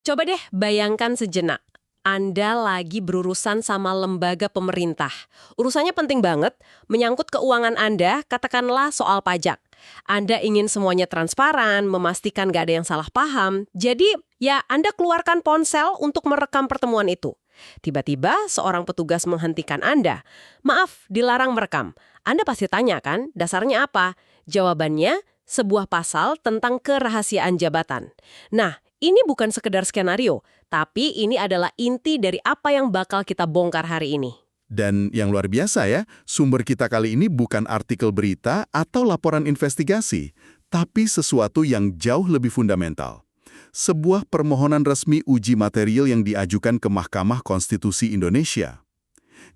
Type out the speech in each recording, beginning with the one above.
Coba deh bayangkan sejenak. Anda lagi berurusan sama lembaga pemerintah. Urusannya penting banget, menyangkut keuangan Anda, katakanlah soal pajak. Anda ingin semuanya transparan, memastikan gak ada yang salah paham. Jadi, ya Anda keluarkan ponsel untuk merekam pertemuan itu. Tiba-tiba seorang petugas menghentikan Anda. Maaf, dilarang merekam. Anda pasti tanya kan, dasarnya apa? Jawabannya, sebuah pasal tentang kerahasiaan jabatan. Nah, ini bukan sekedar skenario, tapi ini adalah inti dari apa yang bakal kita bongkar hari ini. Dan yang luar biasa ya, sumber kita kali ini bukan artikel berita atau laporan investigasi, tapi sesuatu yang jauh lebih fundamental. Sebuah permohonan resmi uji material yang diajukan ke Mahkamah Konstitusi Indonesia.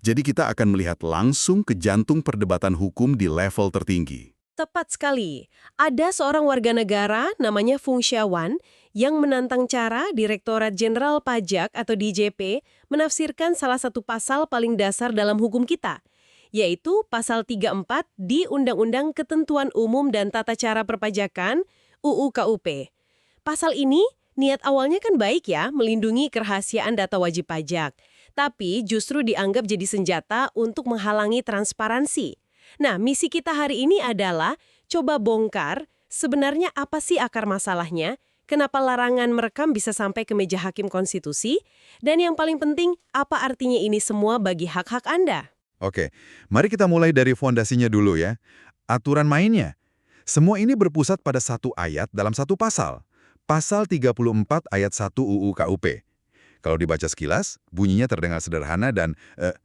Jadi kita akan melihat langsung ke jantung perdebatan hukum di level tertinggi. Tepat sekali. Ada seorang warga negara namanya Fung Xiawan yang menantang cara Direktorat Jenderal Pajak atau DJP menafsirkan salah satu pasal paling dasar dalam hukum kita, yaitu pasal 34 di Undang-Undang Ketentuan Umum dan Tata Cara Perpajakan UU KUP. Pasal ini niat awalnya kan baik ya, melindungi kerahasiaan data wajib pajak, tapi justru dianggap jadi senjata untuk menghalangi transparansi. Nah, misi kita hari ini adalah coba bongkar sebenarnya apa sih akar masalahnya, kenapa larangan merekam bisa sampai ke meja hakim konstitusi, dan yang paling penting, apa artinya ini semua bagi hak-hak Anda. Oke, mari kita mulai dari fondasinya dulu ya. Aturan mainnya. Semua ini berpusat pada satu ayat dalam satu pasal. Pasal 34 ayat 1 UU KUP. Kalau dibaca sekilas, bunyinya terdengar sederhana dan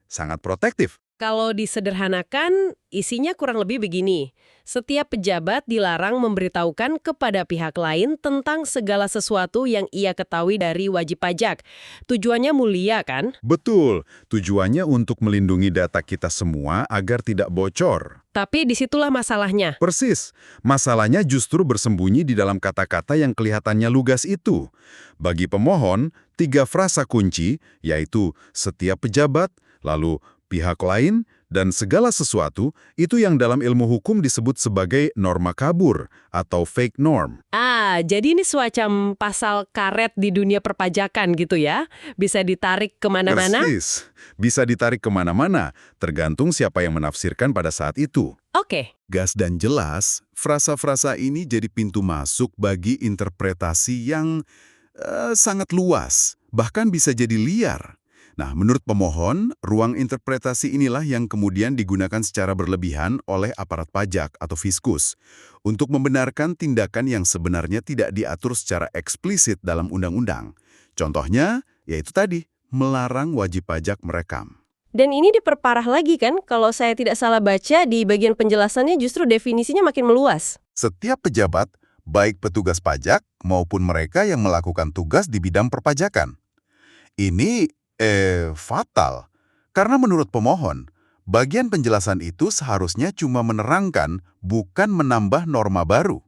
sangat protektif. Kalau disederhanakan, isinya kurang lebih begini. Setiap pejabat dilarang memberitahukan kepada pihak lain tentang segala sesuatu yang ia ketahui dari wajib pajak. Tujuannya mulia kan? Betul, tujuannya untuk melindungi data kita semua agar tidak bocor. Tapi disitulah masalahnya. Persis, masalahnya justru bersembunyi di dalam kata-kata yang kelihatannya lugas itu. Bagi pemohon, 3 frasa kunci, yaitu setiap pejabat, lalu pihak lain, dan segala sesuatu, itu yang dalam ilmu hukum disebut sebagai norma kabur atau fake norm. Jadi ini semacam pasal karet di dunia perpajakan gitu ya? Bisa ditarik kemana-mana? Persis, bisa ditarik kemana-mana, tergantung siapa yang menafsirkan pada saat itu. Oke. Gas dan jelas, frasa-frasa ini jadi pintu masuk bagi interpretasi yang sangat luas, bahkan bisa jadi liar. Nah, menurut pemohon, ruang interpretasi inilah yang kemudian digunakan secara berlebihan oleh aparat pajak atau fiskus untuk membenarkan tindakan yang sebenarnya tidak diatur secara eksplisit dalam undang-undang. Contohnya, yaitu tadi, melarang wajib pajak merekam. Dan ini diperparah lagi kan, kalau saya tidak salah baca di bagian penjelasannya justru definisinya makin meluas. Setiap pejabat, baik petugas pajak maupun mereka yang melakukan tugas di bidang perpajakan. Ini fatal. Karena menurut pemohon, bagian penjelasan itu seharusnya cuma menerangkan, bukan menambah norma baru.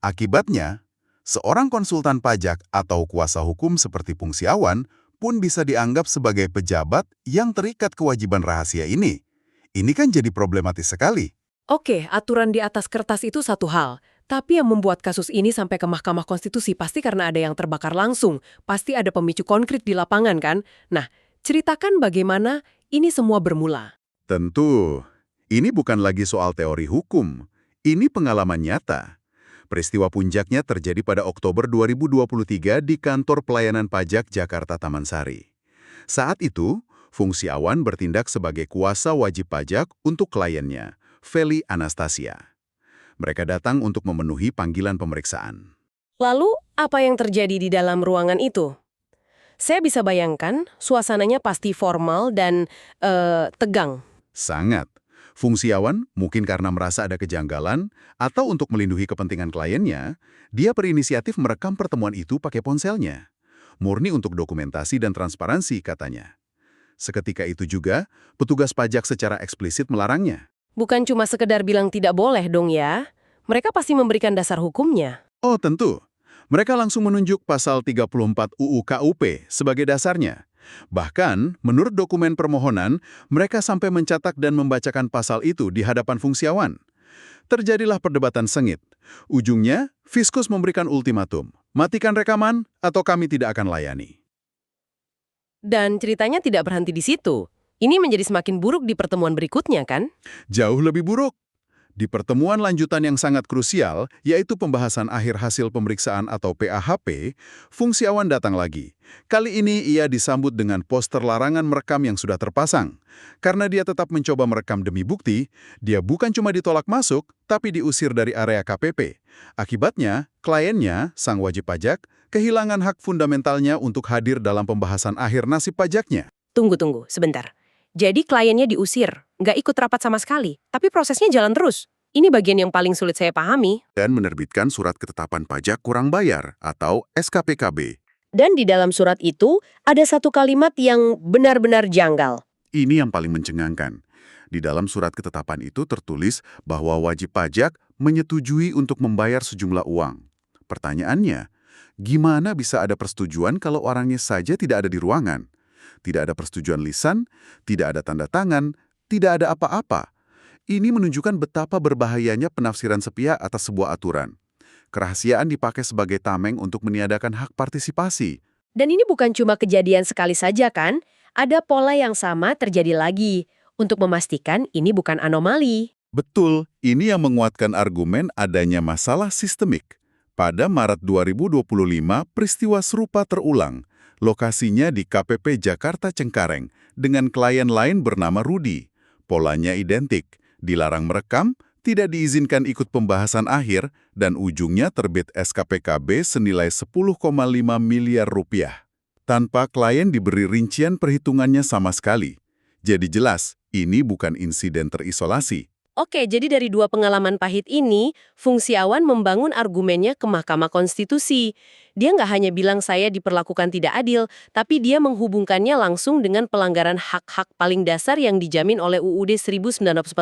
Akibatnya, seorang konsultan pajak atau kuasa hukum seperti Fung Xiawan pun bisa dianggap sebagai pejabat yang terikat kewajiban rahasia ini. Ini kan jadi problematis sekali. Oke, aturan di atas kertas itu satu hal. Tapi yang membuat kasus ini sampai ke Mahkamah Konstitusi pasti karena ada yang terbakar langsung. Pasti ada pemicu konkret di lapangan kan? Nah, ceritakan bagaimana ini semua bermula. Tentu, ini bukan lagi soal teori hukum. Ini pengalaman nyata. Peristiwa puncaknya terjadi pada Oktober 2023 di Kantor Pelayanan Pajak Jakarta Taman Sari. Saat itu, Fung Xiawan bertindak sebagai kuasa wajib pajak untuk kliennya, Feli Anastasia. Mereka datang untuk memenuhi panggilan pemeriksaan. Lalu, apa yang terjadi di dalam ruangan itu? Saya bisa bayangkan, suasananya pasti formal dan tegang. Sangat. Fung Xiawan, mungkin karena merasa ada kejanggalan, atau untuk melindungi kepentingan kliennya, dia berinisiatif merekam pertemuan itu pakai ponselnya. Murni untuk dokumentasi dan transparansi, katanya. Seketika itu juga, petugas pajak secara eksplisit melarangnya. Bukan cuma sekedar bilang tidak boleh dong ya. Mereka pasti memberikan dasar hukumnya. Oh tentu. Mereka langsung menunjuk pasal 34 UU KUP sebagai dasarnya. Bahkan, menurut dokumen permohonan, mereka sampai mencatat dan membacakan pasal itu di hadapan Fung Xiawan. Terjadilah perdebatan sengit. Ujungnya, fiskus memberikan ultimatum, matikan rekaman atau kami tidak akan layani. Dan ceritanya tidak berhenti di situ. Ini menjadi semakin buruk di pertemuan berikutnya, kan? Jauh lebih buruk. Di pertemuan lanjutan yang sangat krusial, yaitu pembahasan akhir hasil pemeriksaan atau PAHP, Fungsiawan datang lagi. Kali ini ia disambut dengan poster larangan merekam yang sudah terpasang. Karena dia tetap mencoba merekam demi bukti, dia bukan cuma ditolak masuk, tapi diusir dari area KPP. Akibatnya, kliennya, sang wajib pajak, kehilangan hak fundamentalnya untuk hadir dalam pembahasan akhir nasib pajaknya. Tunggu, sebentar. Jadi kliennya diusir, nggak ikut rapat sama sekali, tapi prosesnya jalan terus. Ini bagian yang paling sulit saya pahami. Dan menerbitkan surat ketetapan pajak kurang bayar atau SKPKB. Dan di dalam surat itu, ada satu kalimat yang benar-benar janggal. Ini yang paling mencengangkan. Di dalam surat ketetapan itu tertulis bahwa wajib pajak menyetujui untuk membayar sejumlah uang. Pertanyaannya, gimana bisa ada persetujuan kalau orangnya saja tidak ada di ruangan? Tidak ada persetujuan lisan, tidak ada tanda tangan, tidak ada apa-apa. Ini menunjukkan betapa berbahayanya penafsiran sepihak atas sebuah aturan. Kerahasiaan dipakai sebagai tameng untuk meniadakan hak partisipasi. Dan ini bukan cuma kejadian sekali saja, kan? Ada pola yang sama terjadi lagi, untuk memastikan ini bukan anomali. Betul, ini yang menguatkan argumen adanya masalah sistemik. Pada Maret 2025, peristiwa serupa terulang. Lokasinya di KPP Jakarta Cengkareng, dengan klien lain bernama Rudi. Polanya identik, dilarang merekam, tidak diizinkan ikut pembahasan akhir, dan ujungnya terbit SKPKB senilai 10,5 miliar rupiah. Tanpa klien diberi rincian perhitungannya sama sekali. Jadi jelas, ini bukan insiden terisolasi. Oke, jadi dari dua pengalaman pahit ini, Fungsiawan membangun argumennya ke Mahkamah Konstitusi. Dia nggak hanya bilang saya diperlakukan tidak adil, tapi dia menghubungkannya langsung dengan pelanggaran hak-hak paling dasar yang dijamin oleh UUD 1945.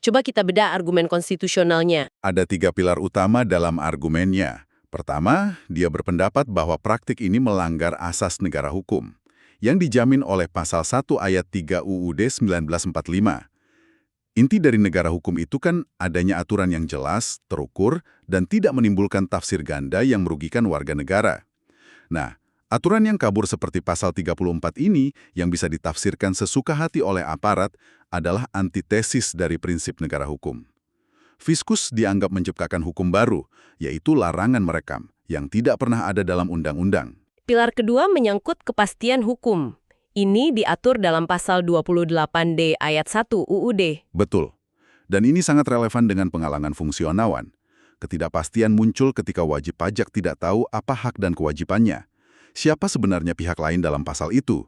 Coba kita bedah argumen konstitusionalnya. Ada 3 pilar utama dalam argumennya. Pertama, dia berpendapat bahwa praktik ini melanggar asas negara hukum, yang dijamin oleh Pasal 1 Ayat 3 UUD 1945. Inti dari negara hukum itu kan adanya aturan yang jelas, terukur, dan tidak menimbulkan tafsir ganda yang merugikan warga negara. Nah, aturan yang kabur seperti Pasal 34 ini yang bisa ditafsirkan sesuka hati oleh aparat adalah antitesis dari prinsip negara hukum. Fiskus dianggap menciptakan hukum baru, yaitu larangan merekam, yang tidak pernah ada dalam undang-undang. Pilar kedua menyangkut kepastian hukum. Ini diatur dalam pasal 28D ayat 1 UUD. Betul. Dan ini sangat relevan dengan penghalangan fungsionawan. Ketidakpastian muncul ketika wajib pajak tidak tahu apa hak dan kewajibannya. Siapa sebenarnya pihak lain dalam pasal itu?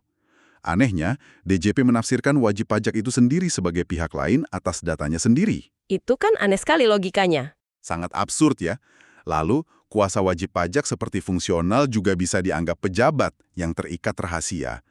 Anehnya, DJP menafsirkan wajib pajak itu sendiri sebagai pihak lain atas datanya sendiri. Itu kan aneh sekali logikanya. Sangat absurd ya. Lalu, kuasa wajib pajak seperti fungsional juga bisa dianggap pejabat yang terikat rahasia.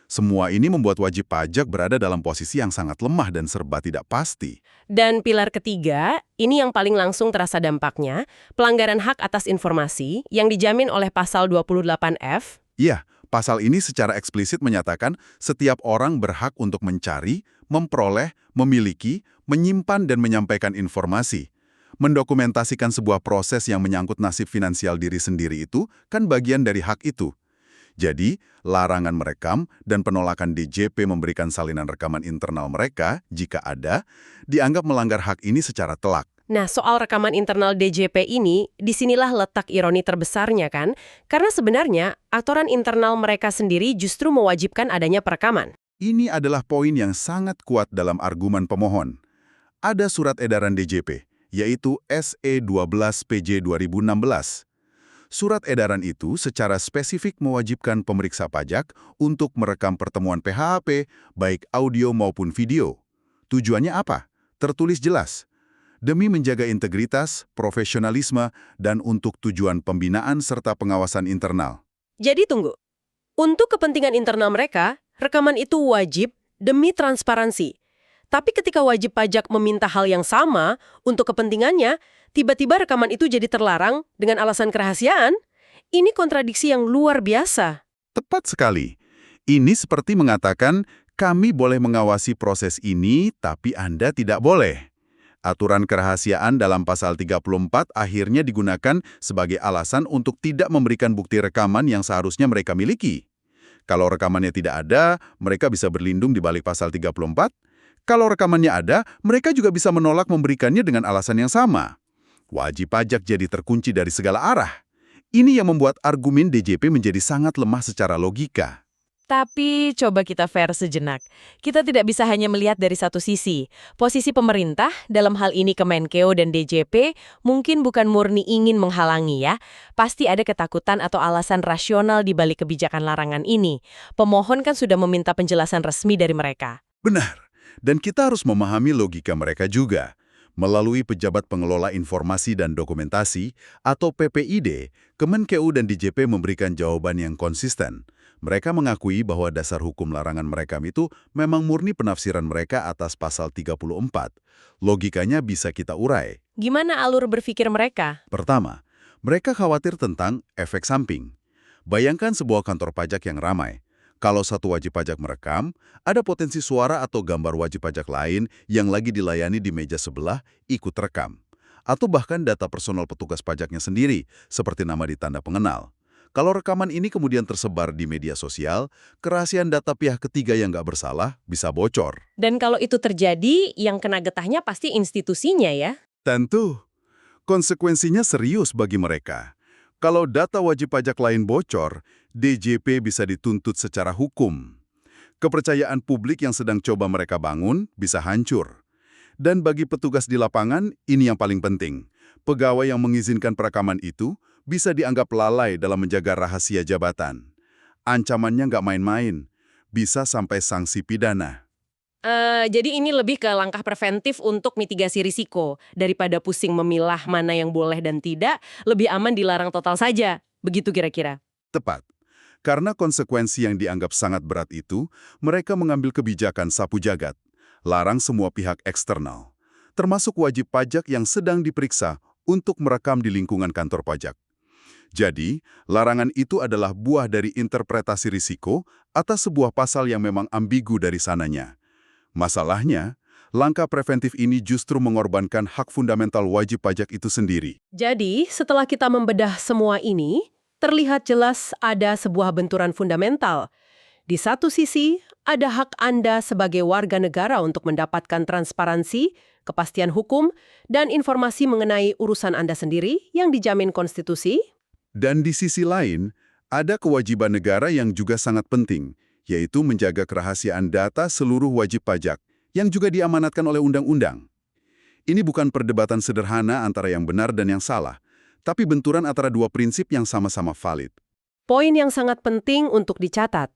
Semua ini membuat wajib pajak berada dalam posisi yang sangat lemah dan serba tidak pasti. Dan pilar ketiga, ini yang paling langsung terasa dampaknya, pelanggaran hak atas informasi yang dijamin oleh pasal 28F. Iya, pasal ini secara eksplisit menyatakan setiap orang berhak untuk mencari, memperoleh, memiliki, menyimpan dan menyampaikan informasi. Mendokumentasikan sebuah proses yang menyangkut nasib finansial diri sendiri itu kan bagian dari hak itu. Jadi, larangan merekam dan penolakan DJP memberikan salinan rekaman internal mereka, jika ada, dianggap melanggar hak ini secara telak. Nah, soal rekaman internal DJP ini, disinilah letak ironi terbesarnya kan? Karena sebenarnya, aturan internal mereka sendiri justru mewajibkan adanya perekaman. Ini adalah poin yang sangat kuat dalam argumen pemohon. Ada surat edaran DJP, yaitu SE 12 PJ 2016. Surat edaran itu secara spesifik mewajibkan pemeriksa pajak untuk merekam pertemuan PHP, baik audio maupun video. Tujuannya apa? Tertulis jelas. Demi menjaga integritas, profesionalisme, dan untuk tujuan pembinaan serta pengawasan internal. Jadi tunggu. Untuk kepentingan internal mereka, rekaman itu wajib demi transparansi. Tapi ketika wajib pajak meminta hal yang sama untuk kepentingannya, tiba-tiba rekaman itu jadi terlarang dengan alasan kerahasiaan. Ini kontradiksi yang luar biasa. Tepat sekali. Ini seperti mengatakan, kami boleh mengawasi proses ini, tapi Anda tidak boleh. Aturan kerahasiaan dalam pasal 34 akhirnya digunakan sebagai alasan untuk tidak memberikan bukti rekaman yang seharusnya mereka miliki. Kalau rekamannya tidak ada, mereka bisa berlindung di balik pasal 34. Kalau rekamannya ada, mereka juga bisa menolak memberikannya dengan alasan yang sama. Wajib pajak jadi terkunci dari segala arah. Ini yang membuat argumen DJP menjadi sangat lemah secara logika. Tapi coba kita fair sejenak. Kita tidak bisa hanya melihat dari satu sisi. Posisi pemerintah, dalam hal ini Kemenkeu dan DJP, mungkin bukan murni ingin menghalangi ya. Pasti ada ketakutan atau alasan rasional di balik kebijakan larangan ini. Pemohon kan sudah meminta penjelasan resmi dari mereka. Benar. Dan kita harus memahami logika mereka juga. Melalui Pejabat Pengelola Informasi dan Dokumentasi atau PPID, Kemenkeu dan DJP memberikan jawaban yang konsisten. Mereka mengakui bahwa dasar hukum larangan merekam itu memang murni penafsiran mereka atas pasal 34. Logikanya bisa kita urai. Gimana alur berpikir mereka? Pertama, mereka khawatir tentang efek samping. Bayangkan sebuah kantor pajak yang ramai. Kalau satu wajib pajak merekam, ada potensi suara atau gambar wajib pajak lain yang lagi dilayani di meja sebelah ikut rekam. Atau bahkan data personal petugas pajaknya sendiri, seperti nama di tanda pengenal. Kalau rekaman ini kemudian tersebar di media sosial, kerahasiaan data pihak ketiga yang nggak bersalah bisa bocor. Dan kalau itu terjadi, yang kena getahnya pasti institusinya ya? Tentu, konsekuensinya serius bagi mereka. Kalau data wajib pajak lain bocor, DJP bisa dituntut secara hukum. Kepercayaan publik yang sedang coba mereka bangun bisa hancur. Dan bagi petugas di lapangan, ini yang paling penting. Pegawai yang mengizinkan perekaman itu bisa dianggap lalai dalam menjaga rahasia jabatan. Ancamannya nggak main-main, bisa sampai sanksi pidana. Jadi ini lebih ke langkah preventif untuk mitigasi risiko. Daripada pusing memilah mana yang boleh dan tidak, lebih aman dilarang total saja. Begitu kira-kira. Tepat. Karena konsekuensi yang dianggap sangat berat itu, mereka mengambil kebijakan sapu jagat. Larang semua pihak eksternal, termasuk wajib pajak yang sedang diperiksa untuk merekam di lingkungan kantor pajak. Jadi, larangan itu adalah buah dari interpretasi risiko atas sebuah pasal yang memang ambigu dari sananya. Masalahnya, langkah preventif ini justru mengorbankan hak fundamental wajib pajak itu sendiri. Jadi, setelah kita membedah semua ini, terlihat jelas ada sebuah benturan fundamental. Di satu sisi, ada hak Anda sebagai warga negara untuk mendapatkan transparansi, kepastian hukum, dan informasi mengenai urusan Anda sendiri yang dijamin konstitusi. Dan di sisi lain, ada kewajiban negara yang juga sangat penting, yaitu menjaga kerahasiaan data seluruh wajib pajak, yang juga diamanatkan oleh undang-undang. Ini bukan perdebatan sederhana antara yang benar dan yang salah, tapi benturan antara dua prinsip yang sama-sama valid. Poin yang sangat penting untuk dicatat,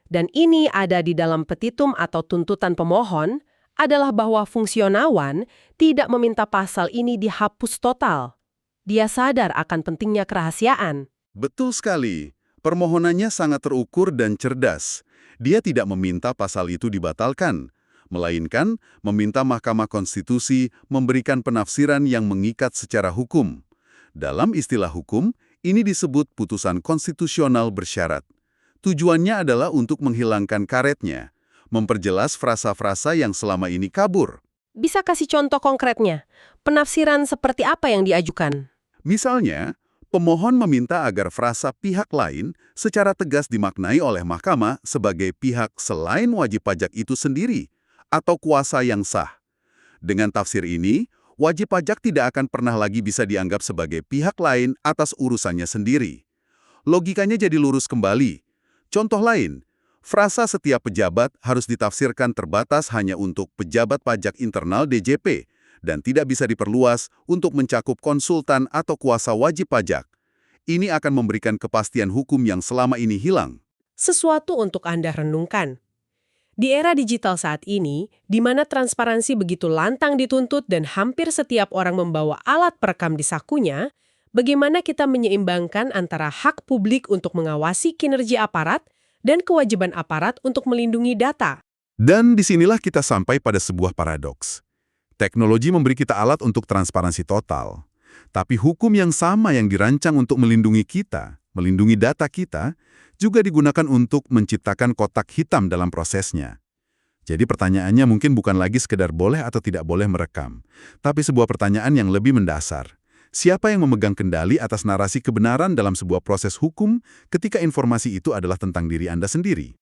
dan ini ada di dalam petitum atau tuntutan pemohon, adalah bahwa fungsionawan tidak meminta pasal ini dihapus total. Dia sadar akan pentingnya kerahasiaan. Betul sekali. Permohonannya sangat terukur dan cerdas. Dia tidak meminta pasal itu dibatalkan, melainkan meminta Mahkamah Konstitusi memberikan penafsiran yang mengikat secara hukum. Dalam istilah hukum, ini disebut putusan konstitusional bersyarat. Tujuannya adalah untuk menghilangkan karetnya, memperjelas frasa-frasa yang selama ini kabur. Bisa kasih contoh konkretnya? Penafsiran seperti apa yang diajukan? Misalnya, pemohon meminta agar frasa pihak lain secara tegas dimaknai oleh mahkamah sebagai pihak selain wajib pajak itu sendiri atau kuasa yang sah. Dengan tafsir ini, wajib pajak tidak akan pernah lagi bisa dianggap sebagai pihak lain atas urusannya sendiri. Logikanya jadi lurus kembali. Contoh lain, frasa setiap pejabat harus ditafsirkan terbatas hanya untuk pejabat pajak internal DJP dan tidak bisa diperluas untuk mencakup konsultan atau kuasa wajib pajak. Ini akan memberikan kepastian hukum yang selama ini hilang. Sesuatu untuk Anda renungkan. Di era digital saat ini, di mana transparansi begitu lantang dituntut dan hampir setiap orang membawa alat perekam di sakunya, bagaimana kita menyeimbangkan antara hak publik untuk mengawasi kinerja aparat dan kewajiban aparat untuk melindungi data? Dan disinilah kita sampai pada sebuah paradoks. Teknologi memberi kita alat untuk transparansi total. Tapi hukum yang sama yang dirancang untuk melindungi kita, melindungi data kita, juga digunakan untuk menciptakan kotak hitam dalam prosesnya. Jadi pertanyaannya mungkin bukan lagi sekedar boleh atau tidak boleh merekam, tapi sebuah pertanyaan yang lebih mendasar. Siapa yang memegang kendali atas narasi kebenaran dalam sebuah proses hukum ketika informasi itu adalah tentang diri Anda sendiri?